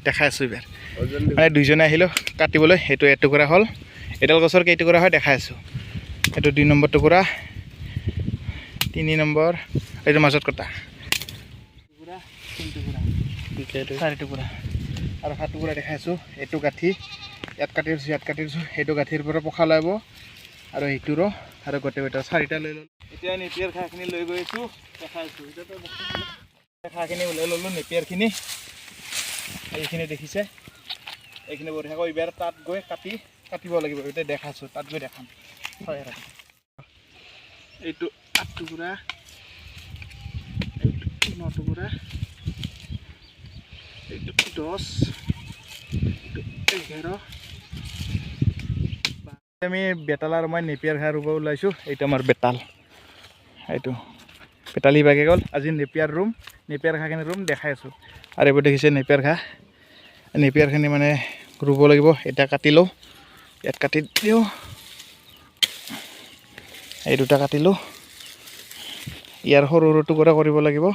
দেখাই আছোঁ এইবাৰ মানে দুইজনে আহিলোঁ কাটিবলৈ সেইটো এটুকুৰা হ'ল এডাল গছৰ কেইটুকুৰা হয় দেখাই আছোঁ এইটো 2 নম্বৰ টুকুৰা 3 নম্বৰ এইটো মাজত কটা টুকুৰা 3 টুকুৰা 4 টুকুৰা আৰু 7 টুকুৰা দেখাই আছোঁ এইটো গাঁঠি ইয়াত কাটিছোঁ সেইটো গাঁঠিৰ পৰা পখা লাব আৰু এইটোৰো আৰু গোটেইটা 4টা লৈ ল'লোঁ এতিয়া নেপিয়াৰ ঘাঁহখিনি লৈ গৈ আছোঁ দেখাই আছোঁ এতিয়াতো ঘাঁহখিনি ওলাই ল'লোঁ নেপিয়াৰখিনি এইখিনি দেখিছে এইখিনি বঢ়িয়াকৈ এইবাৰ তাত গৈ কাটিব লাগিব এতিয়া দেখাইছোঁ তাত গৈ দেখাম হয় এইটো 8 টুকুৰা এইটো 9 টুকুৰা এইটো 10 এইটো 11 আমি বেতাল আৰু মই নেপিয়াৰ ঘাঁহ ৰুব ওলাইছোঁ এইটো আমাৰ বেতাল এইটো বেতাল ইভাগে গ'ল আজি নেপিয়াৰ ঘাঁহখিনি ৰুম দেখাই আছোঁ আৰু এইবোৰ দেখিছে নেপিয়াৰখিনি মানে ৰুব লাগিব এতিয়া কাটি লওঁ ইয়াত কাটি দিওঁ এই দুটা কাটিলোঁ ইয়াৰ সৰু সৰু টুকুৰা কৰিব লাগিব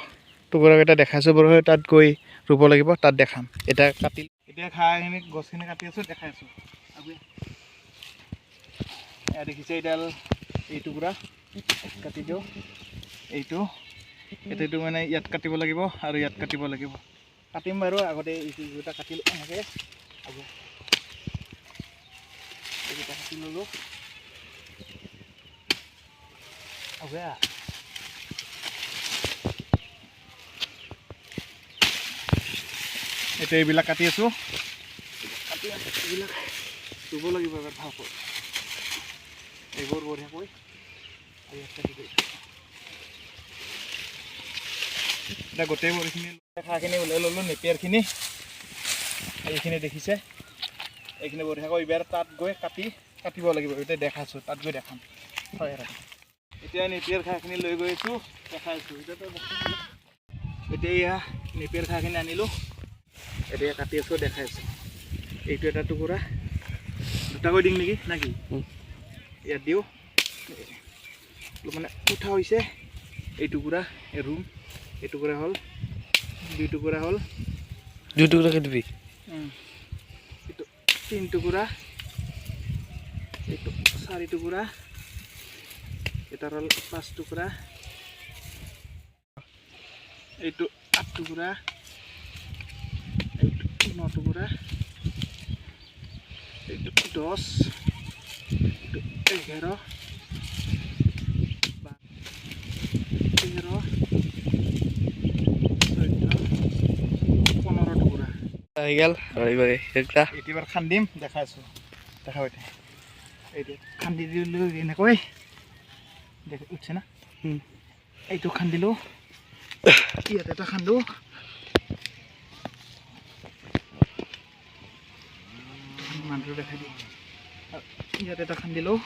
টুকুৰাকেইটা দেখাইছোঁ বাৰু তাত গৈ ৰুব লাগিব তাত দেখাম এতিয়া ঘাঁহখিনি গছখিনি কাটি আছোঁ দেখাই আছোঁ দেখিছে এইডাল এই টুকুৰা কাটি দিওঁ এইটো মানে ইয়াত কাটিব লাগিব আৰু ইয়াত কাটিব লাগিব কাটিম বাৰু আগতে এইটো দুটা কাটিলোঁ এনেকৈ এইকেইটা কাটি ল'লোঁ এতিয়া এইবিলাক কাটি আছোঁ এইবিলাক ৰুব লাগিব এবাৰ ভালকৈ এইবোৰ বঢ়িয়াকৈ এতিয়া গোটেইবোৰখিনি ঘাঁহখিনি ওলাই ল'লোঁ নেপিয়াৰখিনি এইখিনি দেখিছে এইখিনি বঢ়িয়াকৈ এইবাৰ তাত গৈ কাটিব লাগিব এতিয়া দেখাইছোঁ তাত গৈ দেখাম হয় এতিয়া নেপিয়াৰ ঘাঁহখিনি লৈ গৈ আছোঁ দেখাইছোঁ এতিয়া এয়া নেপিয়াৰ ঘাঁহখিনি আনিলোঁ এতিয়া কাটি আছোঁ দেখাই আছোঁ এইটো এটা টুকুৰা দুটাকৈ দিম নেকি নাকি ইয়াত দিওঁ মানে উঠা হৈছে এই টুকুৰা এই টুকুৰা হ'ল 2 টুকুৰা হ'ল 2 টুকুৰাকে দিবি এইটো 3 টুকুৰা এইটো 4 টুকুৰা এটা হ'ল 5 টুকুৰা এইটো 8 টুকুৰা এইটো 9 টুকুৰা এইটো 10 এইটো 11 আহি গেল এবাৰ খান্দিম দেখাইছোঁ দেখা পাইছে এইটো খান্দি দিলোঁ এনেকৈ উঠছে না এইটো খান্দিলোঁ ইয়াত এটা খান্দো মানুহটো দেখাই দিওঁ ইয়াত এটা খান্দিলোঁ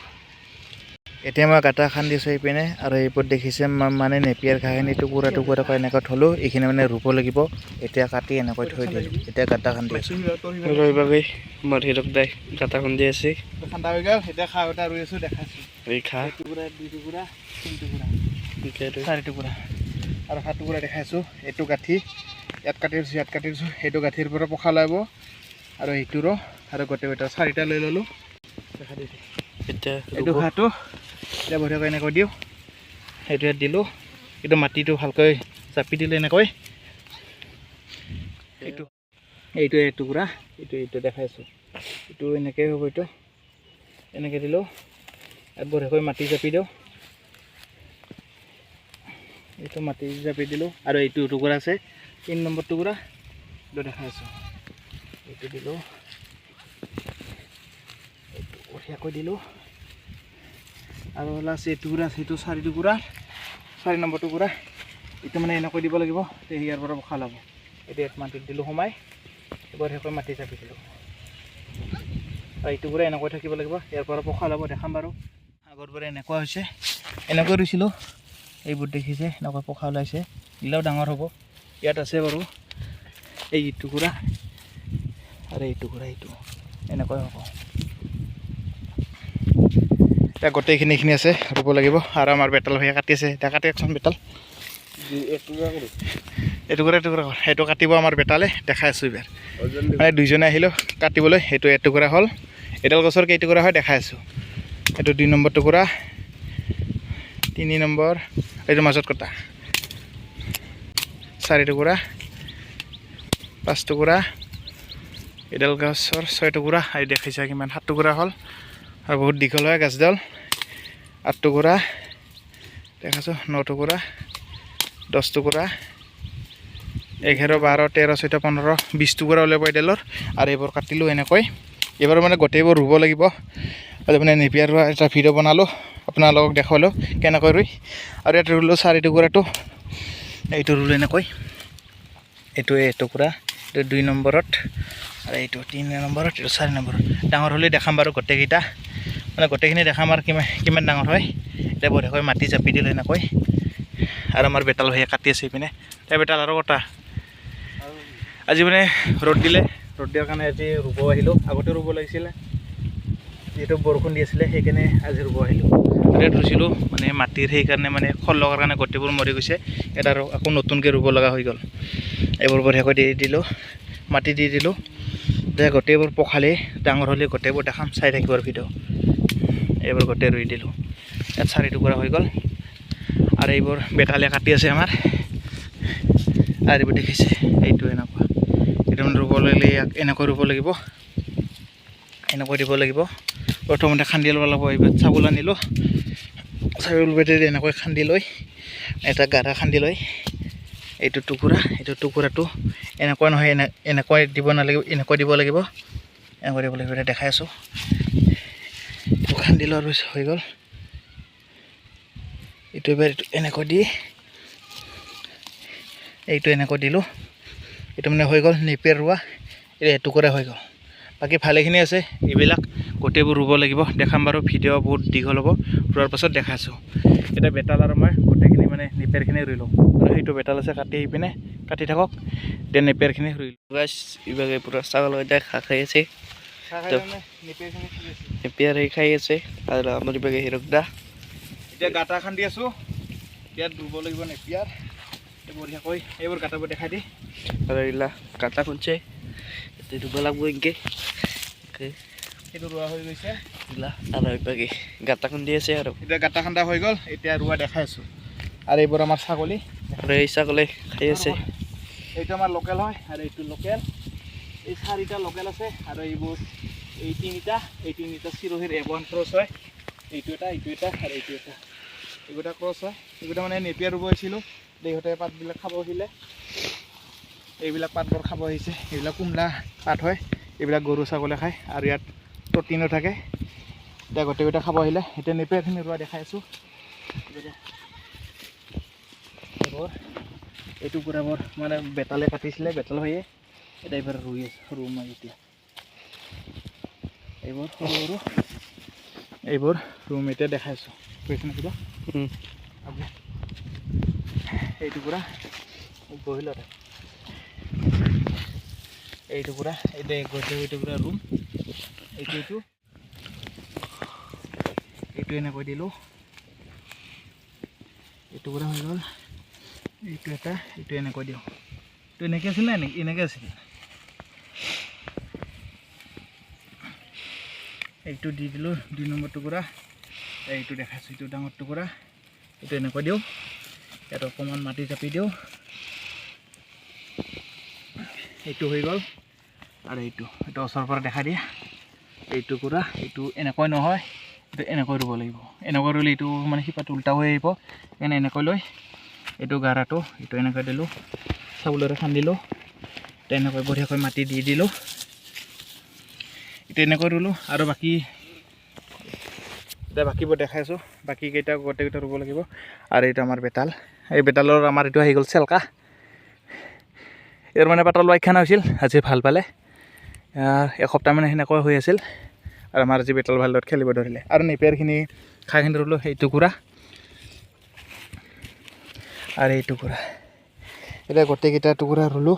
এতিয়া মই গাঁটা খান্দিছোঁ এইপিনে আৰু এইবোৰ দেখিছে মানে নেপিয়াৰ ঘাঁহখিনি টুকুৰাকৈ এনেকৈ থলোঁ এইখিনি মানে ৰুব লাগিব এতিয়া কাটি এনেকৈ থৈ দিলোঁ এতিয়া গাঁটা খান্দি আছোঁ গাঁটা খান্দি আছে খান্দা হৈ গ'ল এতিয়া খাঁহ এটা ৰুই আছোঁ দেখাইছোঁ এই খাঁহ 1 টুকুৰা 2 টুকুৰা 3 টুকুৰা 4 টুকুৰা আৰু 7 টুকুৰা দেখাইছোঁ এইটো গাঁঠি ইয়াত কাটিছোঁ সেইটো গাঁঠিৰ পৰা পখা লাব আৰু এইটোৰো আৰু গোটেইটা 4টা লৈ ল'লোঁ দেখা দিছোঁ এইটো ঘাঁহটো এতিয়া বঢ়িয়াকৈ এনেকৈ দিওঁ সেইটো ইয়াত দিলোঁ এইটো মাটিটো ভালকৈ চাপি দিলোঁ এনেকৈ এইটো টুকুৰা এইটো দেখাইছোঁ এইটো এনেকৈ হ'ব এইটো এনেকৈ দিলোঁ ইয়াত বঢ়িয়াকৈ মাটি চাপি দিওঁ এইটো মাটি চাপি দিলোঁ আৰু এইটো টুকুৰা আছে 3 নম্বৰ টুকুৰা এইটো দেখাইছোঁ এইটো দিলোঁ এইটো বঢ়িয়াকৈ দিলোঁ আৰু লাষ্ট এই টুকুৰা সেইটো 4 টুকুৰা 4 নম্বৰ টুকুৰা এইটো মানে এনেকৈ দিব লাগিব ইয়াৰ পৰা পখা ল'ব এতিয়া মাটিত দিলোঁ সোমাই বঢ়িয়াকৈ মাটি চাপি দিলোঁ আৰু এইটো পৰা এনেকৈ থাকিব লাগিব ইয়াৰ পৰা পখা ল'ব দেখাম বাৰু আগৰ পৰা এনেকুৱা হৈছে এনেকৈ ৰুইছিলোঁ এইবোৰ দেখিছে এনেকৈ পখা ওলাইছে দিলেও ডাঙৰ হ'ব ইয়াত আছে বাৰু এই টুকুৰা আৰু এই টুকুৰা এইটো এনেকৈ হ'ব এতিয়া গোটেইখিনি আছে ৰুব লাগিব আৰু আমাৰ বেতাল ভাইয়া কাটি আছে এতিয়া কাটি এখন বেতাল এটুকুৰা সেইটো কাটিব আমাৰ বেটালে দেখাই আছোঁ এইবাৰ মানে দুইজনে আহিলোঁ কাটিবলৈ সেইটো এটুকুৰা হ'ল এডাল গছৰ কেইটুকুৰা হয় দেখাই আছোঁ এইটো 2 নম্বৰ টুকুৰা 3 নম্বৰ এইটো মাজত কটা 4 টুকুৰা 5 টুকুৰা এডাল গছৰ 6 টুকুৰা আৰু দেখিছা কিমান 7 টুকুৰা হ'ল আৰু বহুত দীঘল হয় গাছডাল 8 টুকুৰা দেখাছোঁ 9 টুকুৰা 10 টুকুৰা 11 12 13 14 15 20 টুকুৰা ওলাব এডালৰ আৰু এইবোৰ কাটিলোঁ এনেকৈ এইবাৰ মানে গোটেইবোৰ ৰুব লাগিব আৰু মানে নেপিয়াৰ ৰোৱা এটা ভিডিঅ' বনালোঁ আপোনালোকক দেখালোঁ কেনেকৈ ৰুই আৰু ইয়াত ৰুলোঁ 4 টুকুৰাটো এইটো ৰুলোঁ এনেকৈ এইটো এটুকুৰা এইটো 2 নম্বৰত আৰু এইটো 3 নম্বৰত এইটো 4 নম্বৰত ডাঙৰ হ'লে দেখাম বাৰু গোটেইকেইটা মানে গোটেইখিনি দেখাম আৰু কিমান ডাঙৰ হয় এতিয়া বঢ়িয়াকৈ মাটি জাপি দিলোঁ এনেকৈ আৰু আমাৰ বেতাল ভাইয়ে কাটি আছে এইপিনে তাৰ বেতাল আৰু কটা আজি মানে ৰ'দ দিয়াৰ কাৰণে আজি ৰুব আহিলোঁ আগতে ৰুব লাগিছিলে যিহেতু বৰষুণ দি আছিলে সেইকাৰণে আজি ৰুব আহিলোঁ আৰু ইয়াত ৰুইছিলোঁ মানে মাটিৰ সেইকাৰণে মানে খৰ লগাৰ কাৰণে গোটেইবোৰ মৰি গৈছে ইয়াত আৰু আকৌ নতুনকৈ ৰুব লগা হৈ গ'ল এইবোৰ বঢ়িয়াকৈ দি দিলোঁ মাটি দি দিলোঁ যে গোটেইবোৰ পখালি ডাঙৰ হ'লে গোটেইবোৰ দেখাম চাই থাকিব ভিডিঅ' এইবোৰ গোটেই ৰুই দিলোঁ ইয়াত 4 টুকুৰা হৈ গ'ল আৰু এইবোৰ বেটালে কাটি আছে আমাৰ আৰু এইবোৰ দেখিছে এইটো এনেকুৱা এইটো মানে ৰুব লাগিলে ইয়াক এনেকৈ ৰুব লাগিব এনেকৈ দিব লাগিব প্ৰথমতে খান্দি ল'ব লাগিব এইবাৰ চাউল আনিলোঁ চাউল বেটেৰে এনেকৈ খান্দি লৈ এটা গাঢ়া খান্দি লৈ এইটো টুকুৰাটো এনেকুৱা নহয় এনেকৈ দিব নালাগিব এনেকৈ দিব লাগিব এতিয়া দেখাই আছোঁ খান্দি লোৱাৰ পিছত হৈ গ'ল এইটো এবাৰ এনেকৈ দি এইটো এনেকৈ দিলোঁ এইটো মানে হৈ গ'ল নেপিয়াৰ ৰোৱা এতিয়া এটুকুৰা হৈ গ'ল বাকী ভালেখিনি আছে এইবিলাক গোটেইবোৰ ৰুব লাগিব দেখাম বাৰু ভিডিঅ' বহুত দীঘল হ'ব ৰোৱাৰ পাছত দেখাইছোঁ এতিয়া বেতাল আৰু মই গোটেইখিনি মানে নেপিয়াৰখিনি ৰুই লওঁ আৰু সেইটো বেতাল আছে কাটি আহি পিনে কাটি থাকক এতিয়া নেপিয়াৰখিনি ৰুই লওঁ ইভাগে পুৰা ছাগল ঘাঁহ খাই আছে নেপিয়াৰ খাই আছে আৰু আমাৰ ইভাগে হিৰকদা এতিয়া গাঁটা খান্দি আছোঁ ইয়াত ৰুব লাগিব নেপিয়াৰ বঢ়িয়াকৈ এইবোৰ গাঁটাবোৰ দেখাই দি আৰু এইলা গাঁটা খুন্দছে ৰুব লাগিব এনেকৈ সেইটো ৰোৱা হৈ গৈছে এইলা আৰু ইভাগে গাঁটা খুন্দি আছে আৰু এতিয়া গাঁটা খান্দা হৈ গ'ল এতিয়া ৰোৱা দেখাই আছোঁ আৰু এইবোৰ আমাৰ ছাগলী আৰু এই ছাগলী খাই আছে এইটো আমাৰ লোকেল হয় আৰু এইটো লোকেল এই 4টা লোকেল আছে আৰু এইবোৰ এই 3টা চিৰহিৰ এভন ক্ৰছ হয় এইটো এটা আৰু এইটো এটা এইকেইটা ক্ৰছ হয় এইকেইটা মানে নেপিয়াৰ ৰুব আহিছিলোঁ দেহতে পাতবিলাক খাব আহিলে এইবিলাক পাতবোৰ খাব আহিছে এইবিলাক কুমলা পাত হয় এইবিলাক গৰু ছাগলী খায় আৰু ইয়াত প্ৰটিনো থাকে এতিয়া গোটেইকেইটা খাব আহিলে এতিয়া নেপিয়াৰখিনি ৰোৱা দেখাই আছোঁ এই টুকুৰাবোৰ মানে বেতালে কাটিছিলে বেতাল হৈয়ে এতিয়া এইবাৰ ৰুই মই এতিয়া এইবোৰ সৰু এইবোৰ ৰুম এতিয়া দেখাইছোঁ কৈছেনে কিবা এই টুকুৰা বহিল এই টুকুৰা এতিয়া গোটেই টুকুৰা ৰুম এইটো এনেকৈ দিলোঁ এই টুকুৰা হৈ গ'ল এইটো এটা এইটো এনেকৈ দিওঁ এইটো এনেকৈ আছিল নাই এনেকৈ আছিল এইটো দি দিলোঁ 2 নম্বৰ টুকুৰা এইটো দেখাইছোঁ এইটো ডাঙৰ টুকুৰা এইটো এনেকৈ দিওঁ ইয়াত অকণমান মাটি জাপি দিওঁ এইটো হৈ গ'ল আৰু এইটো ওচৰৰ পৰা দেখা দিয়া এই টুকুৰা এইটো এনেকৈ নহয় এইটো এনেকৈ ৰুব লাগিব এনেকৈ ৰুলে এইটো মানে শিপাটো উল্টা হৈ আহিব সেইকাৰণে এনেকৈ লৈ এইটো গাঢ়াটো এইটো এনেকৈ দিলোঁ চাউলেৰে খান্দিলোঁ তেনেকৈ বঢ়িয়াকৈ মাটি দি দিলোঁ এইটো এনেকৈ ৰুলোঁ আৰু এতিয়া বাকীবোৰ দেখাইছোঁ বাকীকেইটা গোটেইকেইটা ৰুব লাগিব আৰু এইটো আমাৰ বেতাল এই বেতালৰ আমাৰ এইটো আহি গ'ল চেলকা ইয়াৰ মানে পাতল পায়খানা হৈছিল আজি ভাল পালে এসপ্তাহ মানে সেনেকৈ হৈ আছিল আৰু আমাৰ আজি বেতাল ভাল লগত খেলিব ধৰিলে আৰু নেপিয়াৰখিনি খাইখিনি ৰুলোঁ সেই টুকুৰা আৰু এই টুকুৰা এতিয়া গোটেইকেইটা টুকুৰা ৰুলোঁ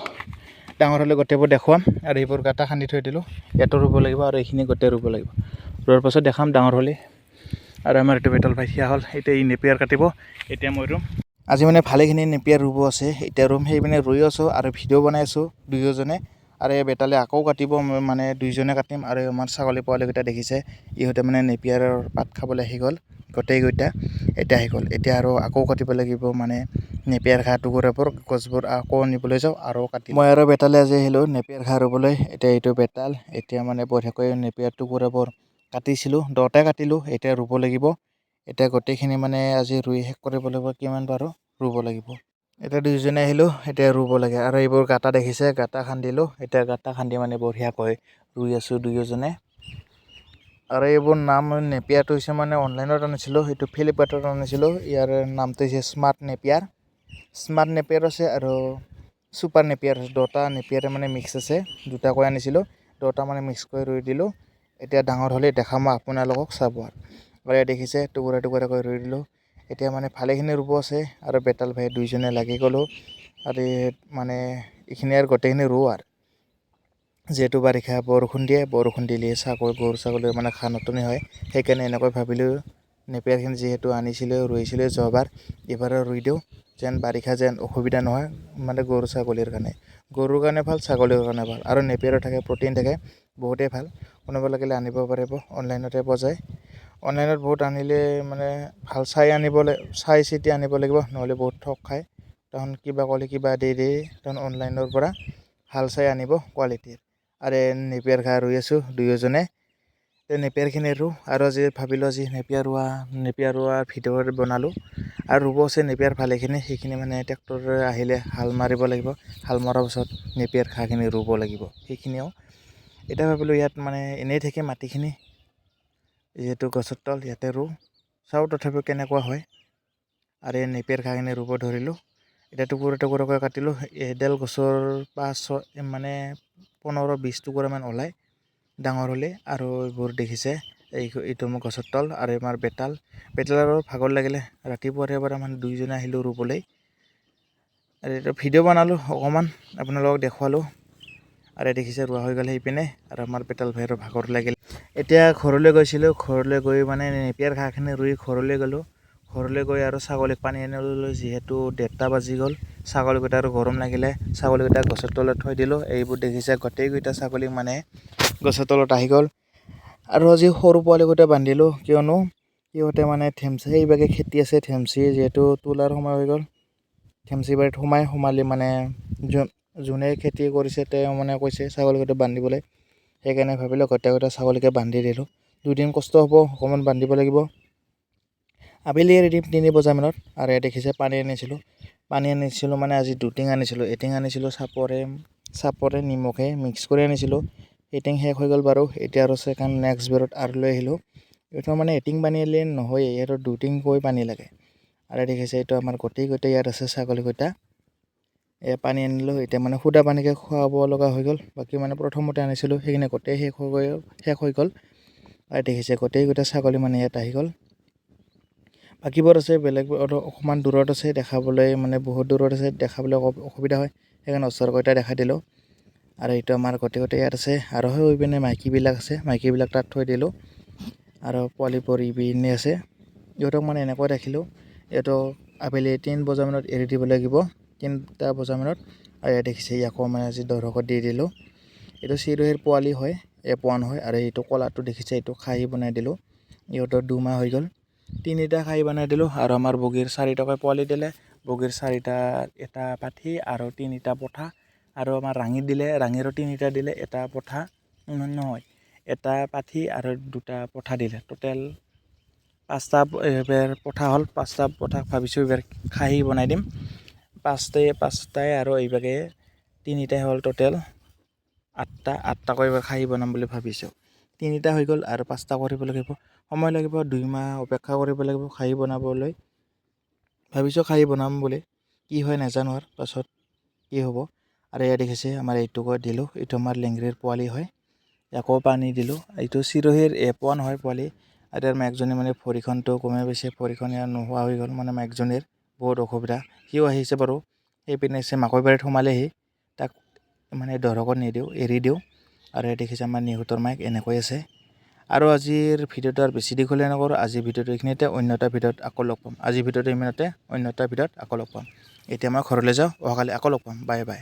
ডাঙৰ হ'লে গোটেইবোৰ দেখুৱাম আৰু এইবোৰ গাঁটা খান্দি থৈ দিলোঁ ইয়াতো ৰুব লাগিব আৰু এইখিনি গোটেই ৰুব লাগিব ৰোৱাৰ পাছত দেখাম ডাঙৰ হ'লে আৰু আমাৰ এইটো বেতাল ভাইচিয়া হ'ল এতিয়া এই নেপিয়াৰ কাটিব এতিয়া মই ৰুম আজি মানে ভালেখিনি নেপিয়াৰ ৰুব আছে এতিয়া ৰুম সেই মানে ৰুই আছোঁ আৰু ভিডিঅ' বনাই আছোঁ দুয়োজনে আৰু এই বেটালে আকৌ কাটিব মানে দুইজনে কাটিম আৰু আমাৰ ছাগলী পোৱালিকেইটা দেখিছে ইহঁতে মানে নেপিয়াৰৰ পাত খাবলৈ আহি গ'ল গোটেইকেইটা এতিয়া আহি গ'ল এতিয়া আৰু আকৌ কাটিব লাগিব মানে নেপিয়াৰ ঘাঁহ টুকুৰাবোৰ গছবোৰ আকৌ নিবলৈ যাওঁ আৰু কাটিম মই আৰু বেটালে আজি আহিলোঁ নেপিয়াৰ ঘাঁহ ৰুবলৈ এতিয়া এইটো বেতাল এতিয়া মানে বঢ়িয়াকৈ নেপিয়াৰ টুকুৰাবোৰ কাটিছিলোঁ 10টাই কাটিলোঁ এতিয়া ৰুব লাগিব এতিয়া গোটেইখিনি মানে আজি ৰুই শেষ কৰিব লাগিব কিমান পাৰোঁ ৰুব লাগিব এতিয়া দুইজনে আহিলোঁ এতিয়া ৰুব লাগে আৰু এইবোৰ গাঁটা দেখিছে গাঁটা খান্দিলোঁ এতিয়া গাঁটা খান্দি মানে বঢ়িয়াকৈ ৰুই আছোঁ দুয়োজনে আৰু এইবোৰ নাম নেপিয়াৰটো হৈছে মানে অনলাইনত আনিছিলোঁ সেইটো ফ্লিপকাৰ্টত আনিছিলোঁ ইয়াৰ নামটো হৈছে স্মাৰ্ট নেপিয়াৰ আছে আৰু ছুপাৰ নেপিয়াৰ আছে 2টা নেপিয়াৰে মানে মিক্স আছে দুটাকৈ আনিছিলোঁ 2টা মানে মিক্স কৰি ৰুই দিলোঁ এতিয়া ডাঙৰ হ'লে দেখাম মই আপোনালোকক চাব আৰু দেখিছে টুকুৰা টুকুৰাকৈ ৰুই দিলোঁ এতিয়া মানে ভালেখিনি ৰুব আছে আৰু বেতাল ভাই দুইজনে লাগি গ'লোঁ আৰু মানে এইখিনি আৰু গোটেইখিনি ৰুওঁ আৰু যিহেতু বাৰিষা বৰষুণ দিলে গৰু ছাগলীৰ মানে ঘাঁহ নাটনি হয় সেইকাৰণে এনেকৈ ভাবিলোঁ নেপিয়াৰখিনি যিহেতু আনিছিলোঁ ৰুইছিলোঁ যোৱাবাৰ এইবাৰো ৰুই দিওঁ যেন বাৰিষা যেন অসুবিধা নহয় মানে গৰু ছাগলীৰ কাৰণে গৰুৰ কাৰণে ভাল ছাগলীৰ কাৰণে ভাল আৰু নেপিয়াৰো থাকে প্ৰ'টিন থাকে বহুতেই ভাল কোনোবা লাগিলে আনিব পাৰিব অনলাইনতে পোৱা যায় অনলাইনত বহুত আনিলে মানে ভাল চাই চিতি আনিব লাগিব নহ'লে বহুত ঠগ খায় তখন কিবা ক'লে কিবা দি তখন অনলাইনৰ পৰা ভাল চাই আনিব কোৱালিটিৰ আৰু নেপিয়াৰ ঘাঁহ ৰুই আছোঁ দুয়োজনে নেপিয়াৰখিনি ৰুওঁ আৰু আজি ভাবিলোঁ আজি নেপিয়াৰ ৰোৱা ভিডিঅ' বনালোঁ আৰু ৰুব আছে নেপিয়াৰ ভালেখিনি সেইখিনি মানে ট্ৰেক্টৰে আহিলে হাল মাৰিব লাগিব হাল মৰাৰ পাছত নেপিয়াৰ ঘাঁহখিনি ৰুব লাগিব সেইখিনিও এতিয়া ভাবিলোঁ ইয়াত মানে এনেই থাকে মাটিখিনি যিহেতু গছৰ তল ইয়াতে ৰুওঁ চাওঁ তথাপিও কেনেকুৱা হয় আৰু এই নেপিয়াৰ ঘাঁহখিনি ৰুব ধৰিলোঁ এতিয়া টুকুৰাকৈ কাটিলোঁ এডাল গছৰ 5-6 মানে 15-20 টুকুৰামান ওলায় ডাঙৰ হ'লে আৰু এইবোৰ দেখিছে এইটো মোৰ গছৰ তল আৰু আমাৰ বেতালৰ ভাগৰ লাগিলে ৰাতিপুৱাৰে পৰা মানে দুইজনে আহিলোঁ ৰুবলৈ আৰু এইটো ভিডিঅ' বনালোঁ অকণমান আপোনালোকক দেখুৱালোঁ আৰু দেখিছে ৰোৱা হৈ গ'ল সেইপিনে আৰু আমাৰ বেতাল ভাইৰো ভাগৰ লাগিল এতিয়া ঘৰলৈ গৈছিলোঁ ঘৰলৈ গৈ মানে নেপিয়াৰ ঘাঁহখিনি ৰুই ঘৰলৈ গ'লোঁ ঘৰলৈ গৈ আৰু ছাগলীক পানী আনিবলৈ যিহেতু 1:30 বাজি গ'ল ছাগলীকেইটা আৰু গৰম লাগিলে ছাগলীকেইটা গছৰ তলত থৈ দিলোঁ এইবোৰ দেখিছে গোটেইকেইটা ছাগলী মানে গছৰ তলত আহি গ'ল আৰু আজি সৰু পোৱালিকেইটা বান্ধিলোঁ কিয়নো সিহঁতে মানে ধেমচি এইভাগে খেতি আছে ধেমচি যিহেতু তোলাৰ সময় হৈ গ'ল ধেমচি বাৰীত সোমালি মানে যোনে খেতি কৰিছে তেওঁ মানে কৈছে ছাগলীকেইটা বান্ধিবলৈ সেইকাৰণে ভাবিলোঁ গোটেইকেইটা ছাগলীকে বান্ধি দিলোঁ 2 দিন কষ্ট হ'ব অকণমান বান্ধিব লাগিব আবেলি এৰি দিম 3 বজামানত আৰু দেখিছে পানী আনিছিলোঁ মানে আজি 2 টিং আনিছিলোঁ এটিং আনিছিলোঁ চাপৰে নিমখে মিক্স কৰি আনিছিলোঁ এটিং শেষ হৈ গ'ল বাৰু এতিয়া আৰু নেক্সট বাৰত আৰু লৈ আহিলোঁ এইটো মানে এটিং পানী আনিলে নহয় ইয়াতো 2 টিং কৈ পানী লাগে আৰু দেখিছে এইটো আমাৰ গোটেই ইয়াত আছে ছাগলীকেইটা পানী আনিলোঁ এতিয়া মানে সুদা পানীকে খুৱাব লগা হৈ গ'ল বাকী মানে প্ৰথমতে আনিছিলোঁ সেইখিনি গোটেই শেষ হৈ গ'ল আৰু দেখিছে গোটেইকেইটা ছাগলী মানে ইয়াত আহি গ'ল বাকীবোৰ আছে বেলেগ অকণমান দূৰত আছে দেখাবলৈ মানে বহুত দূৰত আছে দেখাবলৈ অসুবিধা হয় সেইকাৰণে ওচৰকেইটা দেখাই দিলোঁ আৰু এইটো আমাৰ গোটেই ইয়াত আছে আৰু হৈ পিনে মাইকীবিলাক আছে মাইকীবিলাক তাত থৈ দিলোঁ আৰু পোৱালিবোৰ ইপিনে আছে ইহঁতক মানে এনেকৈ ৰাখিলোঁ ইহঁতক আবেলি 3 বজামানত এৰি দিব লাগিব 3টা বজামানত আৰু ইয়াত দেখিছে ইয়াকো মানে আজি দৰকত দি দিলোঁ এইটো চিৰহিৰ পোৱালি হয় পোৱান হয় আৰু এইটো কলাটো দেখিছে এইটো খাহী বনাই দিলোঁ ইহঁতৰ 2 মাহ হৈ গ'ল 3টা খাহী বনাই দিলোঁ আৰু আমাৰ বগীৰ 4টাকৈ পোৱালি দিলে বগীৰ 4টা এটা পাঠি আৰু 3টা পঠা আৰু আমাৰ ৰাঙিৰো 3টা দিলে এটা পঠা নহয় এটা পাঠি আৰু 2টা পঠা দিলে টোটেল 5টা পঠা হ'ল 5টা পঠাক ভাবিছোঁ এইবাৰ খাহী বনাই দিম 5টাই আৰু এইভাগে 3টাই হ'ল টোটেল 8টাকৈ এইবাৰ খাহী বনাম বুলি ভাবিছোঁ 3টা হৈ গ'ল আৰু 5টা কৰিব লাগিব সময় লাগিব 2 মাহ অপেক্ষা কৰিব লাগিব খাহী বনাবলৈ ভাবিছোঁ খাহী বনাম বুলি কি হয় নাজানো আৰু পাছত কি হ'ব আৰু ইয়াত দেখিছে আমাৰ এইটোকৈ দিলোঁ এইটো আমাৰ লেংৰিৰ পোৱালি হয় আকৌ পানী দিলোঁ এইটো চিৰহিৰ পোৱা নহয় পোৱালি আৰু ইয়াৰ মাকজনী মানে ভৰিখনটো কমাই পাইছে ভৰিখন ইয়াৰ নোহোৱা হৈ গ'ল মানে মাকজনীৰ বহুত অসুবিধা সিও আহিছে বাৰু সেইপিনে মাকৈ বাৰীত সোমালেহি তাক মানে দৰকত নিদিওঁ এৰি দিওঁ আৰু ইয়াত দেখিছে আমাৰ নিহুতৰ মাইক এনেকৈ আছে আৰু আজিৰ ভিডিঅ'টো আৰু বেছি দীঘলীয়া নকৰোঁ। আজিৰ ভিডিঅ'টো এইখিনিতে, অন্য এটা ভিডিঅ'ত আকৌ লগ পাম। আজিৰ ভিডিঅ'টো ইমানতে, অন্য এটা ভিডিঅ'ত আকৌ লগ পাম। এতিয়া মই ঘৰলৈ যাওঁ, অহাকালি আকৌ লগ পাম। Bye bye.